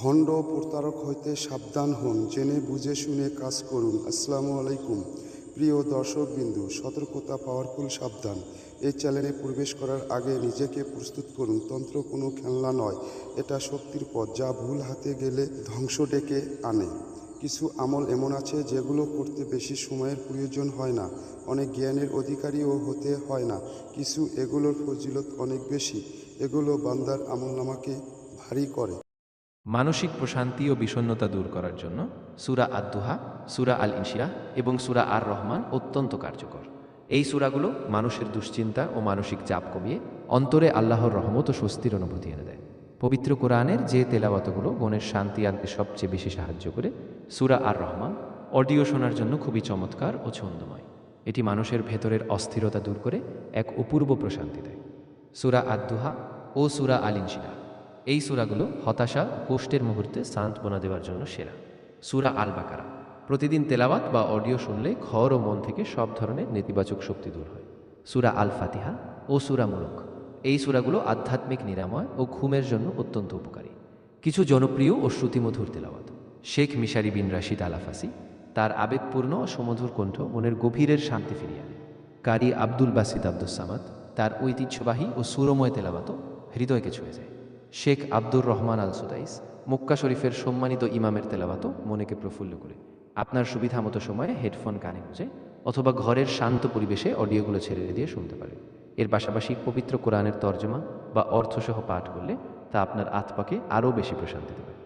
ভণ্ড প্রতারক হইতে সাবধান হন, জেনে বুঝে শুনে কাজ করুন। আসসালামু আলাইকুম প্রিয় দর্শকবিন্দু, সতর্কতা পাওয়ারফুল, সাবধান। এই চ্যানেলে প্রবেশ করার আগে নিজেকে প্রস্তুত করুন। তন্ত্র কোনো খেলনা নয়, এটা শক্তির পথ, যা ভুল হাতে গেলে ধ্বংস ডেকে আনে। কিছু আমল এমন আছে যেগুলো করতে বেশি সময়ের প্রয়োজন হয় না, অনেক জ্ঞানের অধিকারীও হতে হয় না। এগুলোর ফজিলত অনেক বেশি, এগুলো বান্দার আমলনামাকে ভারী করে। মানসিক প্রশান্তি ও বিষণ্ণতা দূর করার জন্য সূরা আদ-দুহা, সূরা আল ইনশিরাহ এবং সূরা আর রহমান অত্যন্ত কার্যকর। এই সূরাগুলো মানুষের দুশ্চিন্তা ও মানসিক চাপ কমিয়ে অন্তরে আল্লাহর রহমত ও স্বস্তির অনুভূতি এনে দেয়। পবিত্র কোরআনের যে তেলাওয়াতগুলো মনের শান্তি আনতে সবচেয়ে বেশি সাহায্য করে, সূরা আর রহমান অডিও শোনার জন্য খুবই চমৎকার ও ছন্দময়। এটি মানুষের ভেতরের অস্থিরতা দূর করে এক অপূর্ব প্রশান্তি দেয়। সূরা আদ-দুহা ও সূরা আল ইনশিরাহ এই সূরাগুলো হতাশা ও কষ্টের মুহূর্তে সান্ত্বনা দেওয়ার জন্য সেরা। সূরা আল বাকারা প্রতিদিন তেলাওয়াত বা অডিও শুনলে ঘর ও মন থেকে সব ধরনের নেতিবাচক শক্তি দূর হয়। সূরা আল ফাতিহা ও সূরা মুলক এই সূরাগুলো আধ্যাত্মিক নিরাময় ও ঘুমের জন্য অত্যন্ত উপকারী। কিছু জনপ্রিয় ও শ্রুতিমধুর তেলাওয়াত। শেখ মিশারি বিন রাশিদ আল আফাসি, তার আবেগপূর্ণ ও সুমধুর কণ্ঠ মনের গভীরের শান্তি ফিরিয়ে আনে। কারি আব্দুল বাসিত আব্দুস সামাদ, তার ঐতিহ্যবাহী ও সুরময় তেলাওয়াত হৃদয়কে ছুঁয়ে যায়। শেখ আব্দুর রহমান আল সুদাইস, মক্কা শরীফের সম্মানিত ইমামের তেলাওয়াতও মনেকে প্রফুল্ল করে। আপনার সুবিধামতো সময়ে হেডফোন কানে গুঁজে অথবা ঘরের শান্ত পরিবেশে অডিওগুলো ছেড়ে দিয়ে শুনতে পারেন। এর পাশাপাশি পবিত্র কোরআনের তর্জমা বা অর্থসহ পাঠ করলে তা আপনার আত্মাকে আরও বেশি প্রশান্তি দেবে।